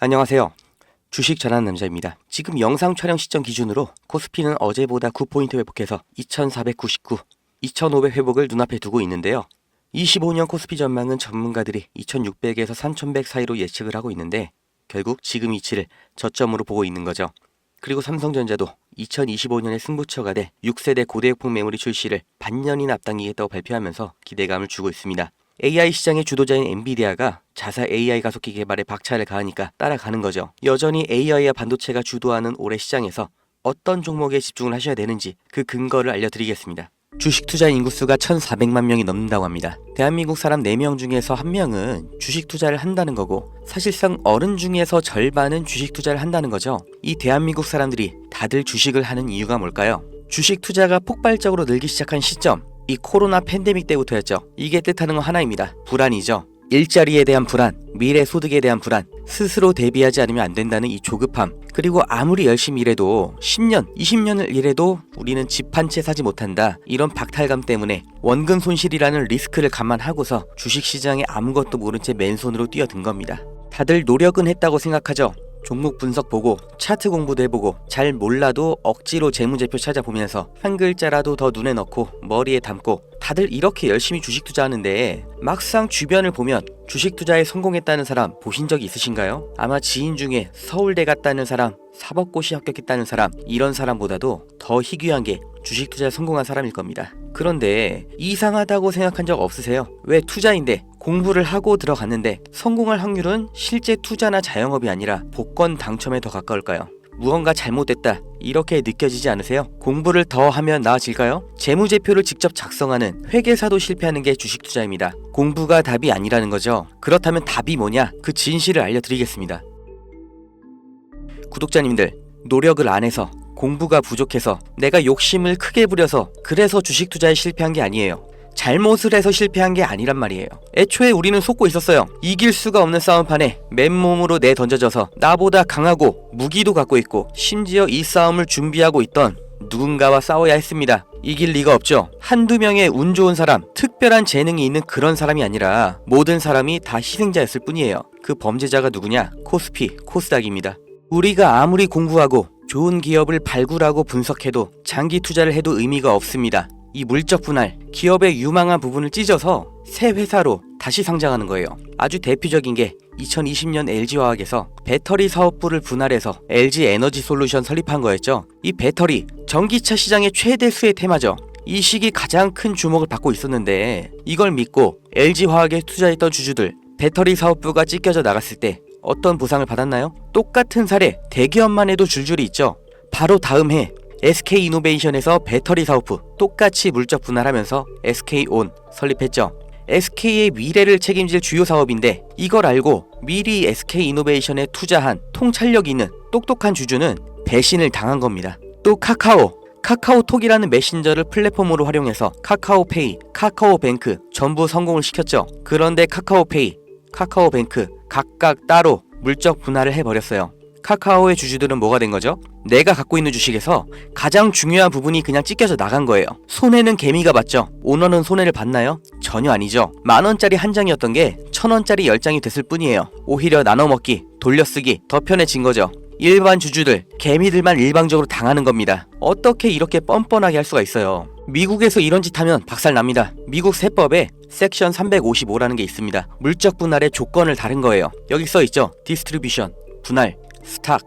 안녕하세요. 주식 잘하는 남자입니다. 지금 영상 촬영 시점 기준으로 코스피는 어제보다 9포인트 회복해서 2499, 2500 회복을 눈앞에 두고 있는데요. 25년 코스피 전망은 전문가들이 2600에서 3100 사이로 예측을 하고 있는데 결국 지금 위치를 저점으로 보고 있는 거죠. 그리고 삼성전자도 2025년에 승부처가 될 6세대 고대역폭 메모리 출시를 반년이나 앞당기겠다고 발표하면서 기대감을 주고 있습니다. AI 시장의 주도자인 엔비디아가 자사 AI 가속기 개발에 박차를 가하니까 따라가는 거죠. 여전히 AI와 반도체가 주도하는 올해 시장에서 어떤 종목에 집중을 하셔야 되는지 그 근거를 알려드리겠습니다. 주식 투자 인구수가 1,400만 명이 넘는다고 합니다. 대한민국 사람 4명 중에서 1명은 주식 투자를 한다는 거고 사실상 어른 중에서 절반은 주식 투자를 한다는 거죠. 이 대한민국 사람들이 다들 주식을 하는 이유가 뭘까요? 주식 투자가 폭발적으로 늘기 시작한 시점, 이 코로나 팬데믹 때부터였죠. 이게 뜻하는 건 하나입니다. 불안이죠. 일자리에 대한 불안, 미래 소득에 대한 불안, 스스로 대비하지 않으면 안 된다는 이 조급함, 그리고 아무리 열심히 일해도 10년, 20년을 일해도 우리는 집 한 채 사지 못한다. 이런 박탈감 때문에 원금 손실이라는 리스크를 감안하고서 주식시장에 아무것도 모른 채 맨손으로 뛰어든 겁니다. 다들 노력은 했다고 생각하죠. 종목 분석 보고 차트 공부도 해보고 잘 몰라도 억지로 재무제표 찾아보면서 한 글자라도 더 눈에 넣고 머리에 담고 다들 이렇게 열심히 주식 투자하는데 막상 주변을 보면 주식 투자에 성공했다는 사람 보신 적 있으신가요? 아마 지인 중에 서울대 갔다는 사람, 사법고시 합격했다는 사람, 이런 사람보다도 더 희귀한 게 주식 투자에 성공한 사람일 겁니다. 그런데 이상하다고 생각한 적 없으세요? 왜 투자인데 공부를 하고 들어갔는데 성공할 확률은 실제 투자나 자영업이 아니라 복권 당첨에 더 가까울까요? 무언가 잘못됐다 이렇게 느껴지지 않으세요? 공부를 더 하면 나아질까요? 재무제표를 직접 작성하는 회계사도 실패하는 게 주식 투자입니다. 공부가 답이 아니라는 거죠. 그렇다면 답이 뭐냐? 그 진실을 알려드리겠습니다. 구독자님들, 노력을 안 해서 공부가 부족해서 내가 욕심을 크게 부려서 그래서 주식 투자에 실패한 게 아니에요. 잘못을 해서 실패한 게 아니란 말이에요. 애초에 우리는 속고 있었어요. 이길 수가 없는 싸움판에 맨몸으로 내던져져서 나보다 강하고 무기도 갖고 있고 심지어 이 싸움을 준비하고 있던 누군가와 싸워야 했습니다. 이길 리가 없죠. 한두 명의 운 좋은 사람, 특별한 재능이 있는 그런 사람이 아니라 모든 사람이 다 희생자였을 뿐이에요. 그 범죄자가 누구냐? 코스피, 코스닥입니다. 우리가 아무리 공부하고 좋은 기업을 발굴하고 분석해도 장기 투자를 해도 의미가 없습니다. 이 물적 분할, 기업의 유망한 부분을 찢어서 새 회사로 다시 상장하는 거예요. 아주 대표적인 게 2020년 LG화학에서 배터리 사업부를 분할해서 LG에너지솔루션 설립한 거였죠. 이 배터리, 전기차 시장의 최대 수혜 테마죠. 이 시기 가장 큰 주목을 받고 있었는데 이걸 믿고 LG화학에 투자했던 주주들, 배터리 사업부가 찢겨져 나갔을 때 어떤 보상을 받았나요? 똑같은 사례, 대기업만 해도 줄줄이 있죠. 바로 다음 해 SK이노베이션에서 배터리 사업부 똑같이 물적 분할하면서 SK온 설립했죠. SK의 미래를 책임질 주요 사업인데 이걸 알고 미리 SK이노베이션에 투자한 통찰력 있는 똑똑한 주주는 배신을 당한 겁니다. 또 카카오톡이라는 메신저를 플랫폼으로 활용해서 카카오페이, 카카오뱅크 전부 성공을 시켰죠. 그런데 카카오페이, 카카오뱅크 각각 따로 물적 분할을 해버렸어요. 카카오의 주주들은 뭐가 된 거죠? 내가 갖고 있는 주식에서 가장 중요한 부분이 그냥 찢겨져 나간 거예요. 손해는 개미가 봤죠. 오너는 손해를 봤나요? 전혀 아니죠. 10,000원짜리 한 장이었던 게 1,000원짜리 10장이 됐을 뿐이에요. 오히려 나눠먹기, 돌려쓰기 더 편해진 거죠. 일반 주주들, 개미들만 일방적으로 당하는 겁니다. 어떻게 이렇게 뻔뻔하게 할 수가 있어요? 미국에서 이런 짓 하면 박살납니다. 미국 세법에 섹션 355라는 게 있습니다. 물적 분할의 조건을 다른 거예요. 여기 써있죠. 디스트리뷰션, 분할, 스탁,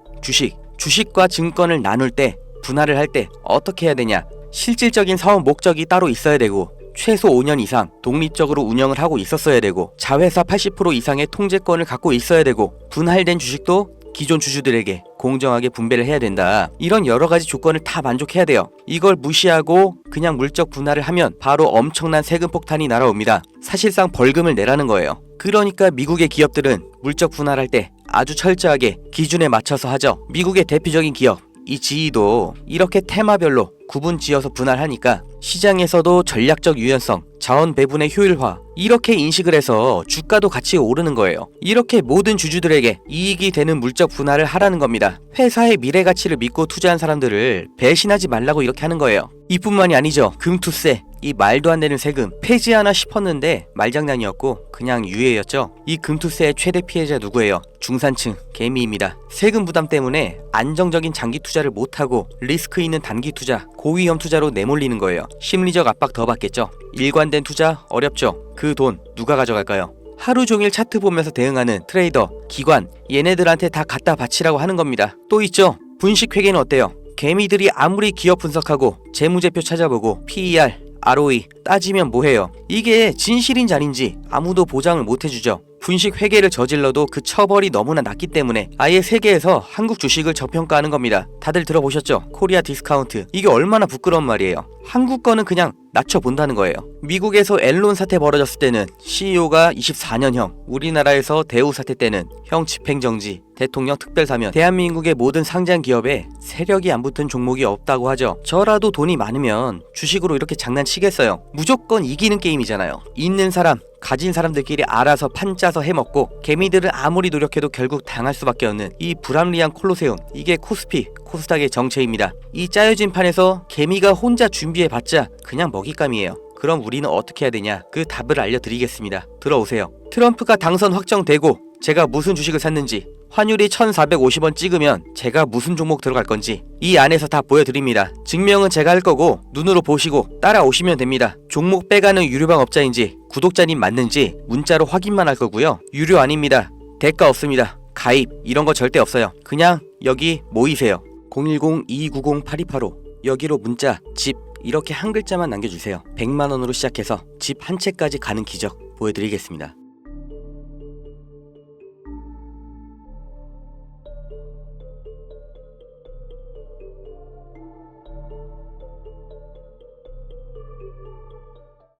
주식과 증권을 나눌 때, 분할을 할 때 어떻게 해야 되냐? 실질적인 사업 목적이 따로 있어야 되고 최소 5년 이상 독립적으로 운영을 하고 있었어야 되고 자회사 80% 이상의 통제권을 갖고 있어야 되고 분할된 주식도 기존 주주들에게 공정하게 분배를 해야 된다. 이런 여러 가지 조건을 다 만족해야 돼요. 이걸 무시하고 그냥 물적 분할을 하면 바로 엄청난 세금 폭탄이 날아옵니다. 사실상 벌금을 내라는 거예요. 그러니까 미국의 기업들은 물적 분할할 때 아주 철저하게 기준에 맞춰서 하죠. 미국의 대표적인 기업, 이 GE도 이렇게 테마별로 구분 지어서 분할하니까 시장에서도 전략적 유연성, 자원 배분의 효율화 이렇게 인식을 해서 주가도 같이 오르는 거예요. 이렇게 모든 주주들에게 이익이 되는 물적 분할을 하라는 겁니다. 회사의 미래 가치를 믿고 투자한 사람들을 배신하지 말라고 이렇게 하는 거예요. 이뿐만이 아니죠. 금투세, 이 말도 안 되는 세금 폐지하나 싶었는데 말장난이었고 그냥 유예였죠. 이 금투세의 최대 피해자 누구예요? 중산층, 개미입니다. 세금 부담 때문에 안정적인 장기 투자를 못하고 리스크 있는 단기 투자, 고위험 투자로 내몰리는 거예요. 심리적 압박 더 받겠죠. 일관된 투자 어렵죠. 그 돈 누가 가져갈까요? 하루 종일 차트 보면서 대응하는 트레이더, 기관 얘네들한테 다 갖다 바치라고 하는 겁니다. 또 있죠. 분식회계는 어때요? 개미들이 아무리 기업 분석하고 재무제표 찾아보고 PER, ROE 따지면 뭐해요? 이게 진실인지 아닌지 아무도 보장을 못 해주죠. 분식 회계를 저질러도 그 처벌이 너무나 낮기 때문에 아예 세계에서 한국 주식을 저평가하는 겁니다. 다들 들어보셨죠? 코리아 디스카운트. 이게 얼마나 부끄러운 말이에요. 한국 거는 그냥 낮춰본다는 거예요. 미국에서 엔론 사태 벌어졌을 때는 CEO가 24년형, 우리나라에서 대우 사태 때는 형 집행정지, 대통령 특별사면, 대한민국의 모든 상장 기업에 세력이 안 붙은 종목이 없다고 하죠. 저라도 돈이 많으면 주식으로 이렇게 장난치겠어요. 무조건 이기는 게임이잖아요. 있는 사람, 가진 사람들끼리 알아서 판 짜서 해먹고 개미들은 아무리 노력해도 결국 당할 수밖에 없는 이 불합리한 콜로세움, 이게 코스피, 코스닥의 정체입니다. 이 짜여진 판에서 개미가 혼자 준비해봤자 그냥 먹잇감이에요. 그럼 우리는 어떻게 해야 되냐? 그 답을 알려드리겠습니다. 들어오세요. 트럼프가 당선 확정되고 제가 무슨 주식을 샀는지, 환율이 1450원 찍으면 제가 무슨 종목 들어갈 건지 이 안에서 다 보여드립니다. 증명은 제가 할 거고 눈으로 보시고 따라오시면 됩니다. 종목 빼가는 유료방 업자인지 구독자님 맞는지 문자로 확인만 할 거고요. 유료 아닙니다. 대가 없습니다. 가입 이런 거 절대 없어요. 그냥 여기 모이세요. 010-2290-8285 여기로 문자, 집 이렇게 한 글자만 남겨주세요. 100만원으로 시작해서 집 한 채까지 가는 기적 보여드리겠습니다.